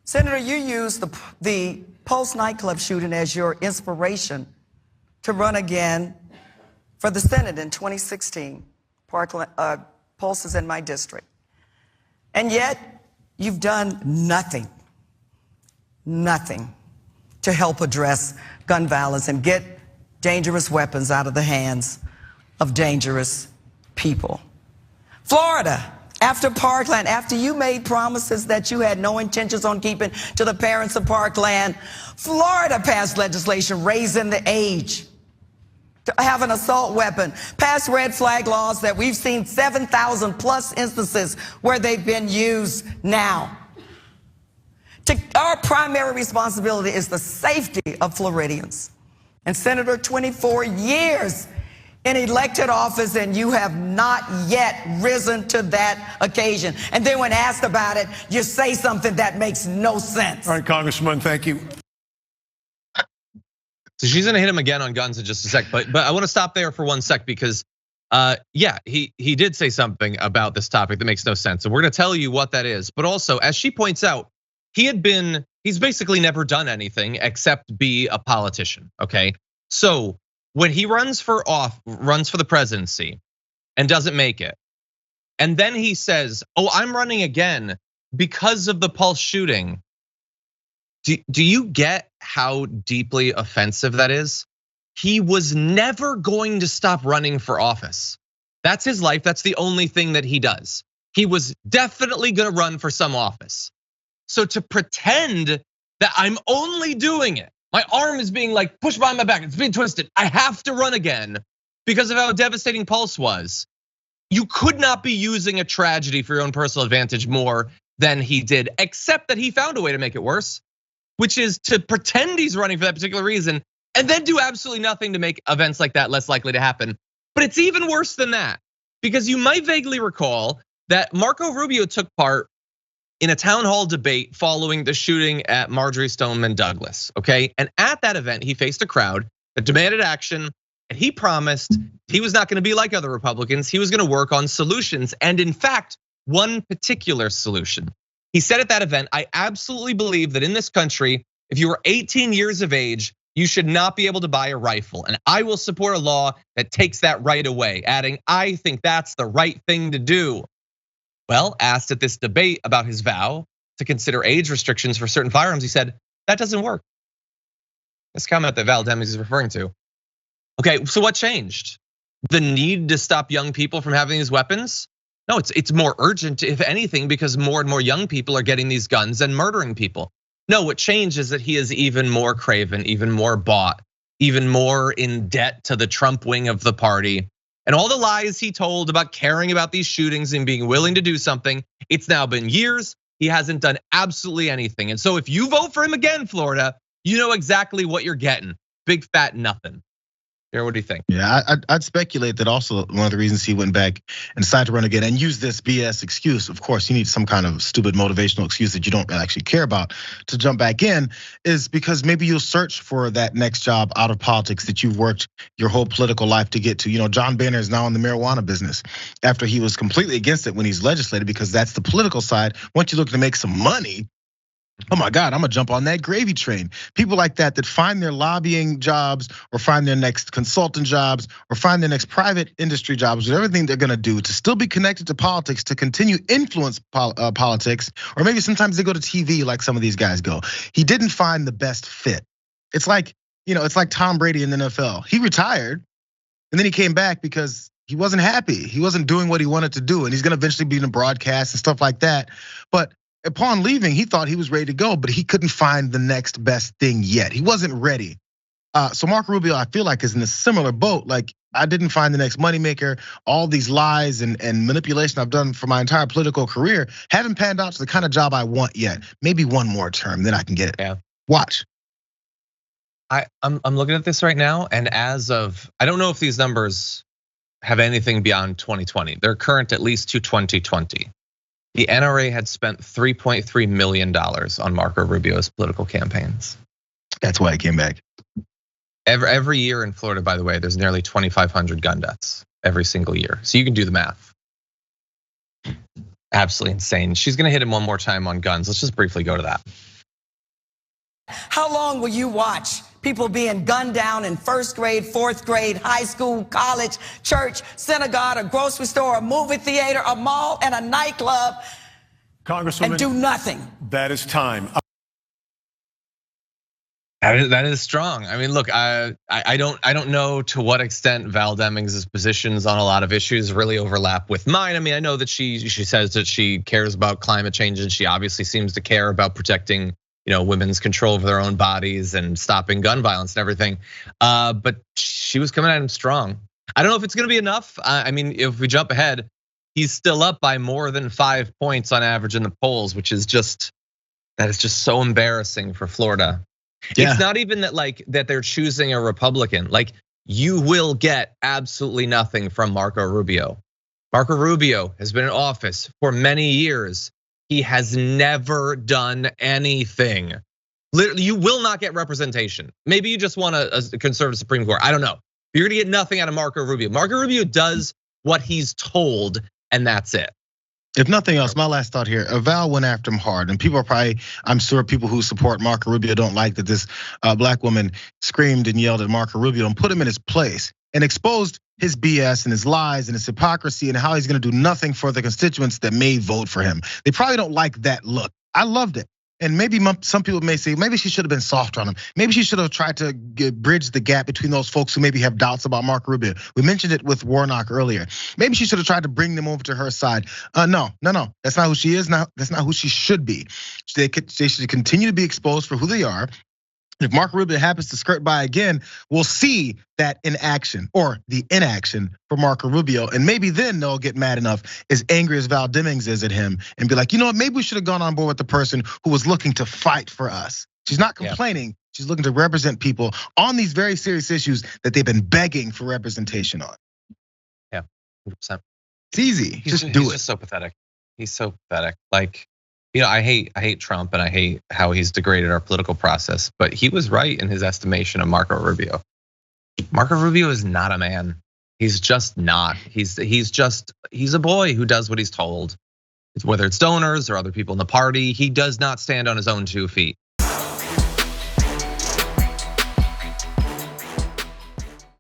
Senator, you used the Pulse nightclub shooting as your inspiration to run again for the Senate in 2016. Pulse is in my district. And yet, you've done nothing to help address gun violence and get dangerous weapons out of the hands of dangerous people. Florida, after Parkland, after you made promises that you had no intentions on keeping to the parents of Parkland, Florida passed legislation raising the age to have an assault weapon, passed red flag laws that we've seen 7,000 plus instances where they've been used now. Our primary responsibility is the safety of Floridians. And Senator, 24 years in elected office, and you have not yet risen to that occasion. And then when asked about it, you say something that makes no sense. All right, Congresswoman, thank you. So she's gonna hit him again on guns in just a sec, but I wanna stop there for 1 sec because yeah, he did say something about this topic that makes no sense. And we're gonna tell you what that is. But also, as she points out, he's basically never done anything except be a politician, okay? So when he runs for the presidency and doesn't make it, and then he says, "Oh, I'm running again because of the Pulse shooting." Do you get how deeply offensive that is? He was never going to stop running for office. That's his life. That's the only thing that he does. He was definitely gonna run for some office. So to pretend that I'm only doing it, my arm is being like pushed behind my back, it's being twisted, I have to run again because of how devastating Pulse was. You could not be using a tragedy for your own personal advantage more than he did, except that he found a way to make it worse, which is to pretend he's running for that particular reason and then do absolutely nothing to make events like that less likely to happen. But it's even worse than that, because you might vaguely recall that Marco Rubio took part in a town hall debate following the shooting at Marjorie Stoneman Douglas, okay? And at that event, he faced a crowd that demanded action, and he promised he was not gonna be like other Republicans, he was gonna work on solutions, and in fact, one particular solution. He said at that event, "I absolutely believe that in this country, if you are 18 years of age, you should not be able to buy a rifle. And I will support a law that takes that right away," adding, "I think that's the right thing to do." Well, asked at this debate about his vow to consider age restrictions for certain firearms, he said, "That doesn't work." This comment that Val Demings is referring to. Okay, so what changed? The need to stop young people from having these weapons? No, it's more urgent, if anything, because more and more young people are getting these guns and murdering people. No, what changed is that he is even more craven, even more bought, even more in debt to the Trump wing of the party. And all the lies he told about caring about these shootings and being willing to do something, it's now been years, he hasn't done absolutely anything. And so if you vote for him again, Florida, you know exactly what you're getting. Big fat nothing. Jared, what do you think? Yeah, I'd speculate that also one of the reasons he went back and decided to run again and use this BS excuse. Of course, you need some kind of stupid motivational excuse that you don't actually care about to jump back in, is because maybe you'll search for that next job out of politics that you've worked your whole political life to get to. You know, John Boehner is now in the marijuana business after he was completely against it when he's legislated, because that's the political side. Once you look to make some money, oh my God, I'm gonna jump on that gravy train. People like that find their lobbying jobs or find their next consultant jobs or find their next private industry jobs, or everything they're gonna do to still be connected to politics, to continue influence politics, or maybe sometimes they go to TV like some of these guys go. He didn't find the best fit. It's like, it's like Tom Brady in the NFL. He retired and then he came back because he wasn't happy. He wasn't doing what he wanted to do, and he's gonna eventually be in a broadcast and stuff like that. But upon leaving, he thought he was ready to go, but he couldn't find the next best thing yet. He wasn't ready. So Marco Rubio, I feel like, is in a similar boat. Like, I didn't find the next moneymaker. All these lies and manipulation I've done for my entire political career haven't panned out to the kind of job I want yet. Maybe one more term, then I can get it. Yeah. Watch. I'm looking at this right now, and as of, I don't know if these numbers have anything beyond 2020. They're current at least to 2020. The NRA had spent $3.3 million on Marco Rubio's political campaigns. That's why I came back. Every year in Florida, by the way, there's nearly 2,500 gun deaths every single year. So you can do the math. Absolutely insane. She's gonna hit him one more time on guns. Let's just briefly go to that. How long will you watch people being gunned down in first grade, fourth grade, high school, college, church, synagogue, a grocery store, a movie theater, a mall, and a nightclub, Congresswoman, and do nothing? that is time. That is strong. I mean, look, I don't know to what extent Val Demings' positions on a lot of issues really overlap with mine. I mean, I know that she says that she cares about climate change, and she obviously seems to care about protecting, women's control over their own bodies and stopping gun violence and everything. But she was coming at him strong. I don't know if it's going to be enough. I mean, if we jump ahead, he's still up by more than 5 points on average in the polls, which is just so embarrassing for Florida. Yeah. It's not even that they're choosing a Republican. Like, you will get absolutely nothing from Marco Rubio. Marco Rubio has been in office for many years. He has never done anything. Literally, you will not get representation. Maybe you just want a conservative Supreme Court. I don't know. You're gonna get nothing out of Marco Rubio. Marco Rubio does what he's told, and that's it. If nothing else, my last thought here, Val went after him hard, and people are probably, I'm sure people who support Marco Rubio don't like that this black woman screamed and yelled at Marco Rubio and put him in his place and exposed his BS and his lies and his hypocrisy and how he's gonna do nothing for the constituents that may vote for him. They probably don't like that look. I loved it. And maybe some people may say, maybe she should have been soft on him. Maybe she should have tried to bridge the gap between those folks who maybe have doubts about Marco Rubio. We mentioned it with Warnock earlier. Maybe she should have tried to bring them over to her side. No. That's not who she is. That's not who she should be. They should continue to be exposed for who they are. If Marco Rubio happens to skirt by again, we'll see that in action, or the inaction for Marco Rubio. And maybe then they'll get mad enough, as angry as Val Demings is at him, and be like, you know what, maybe we should have gone on board with the person who was looking to fight for us. She's not complaining, yeah. She's looking to represent people on these very serious issues that they've been begging for representation on. Yeah, 100%. It's easy, He's just so pathetic. He's so pathetic. Like, I hate Trump and I hate how he's degraded our political process, but he was right in his estimation of Marco Rubio. Marco Rubio is not a man. He's just not. He's a boy who does what he's told. Whether it's donors or other people in the party, he does not stand on his own 2 feet.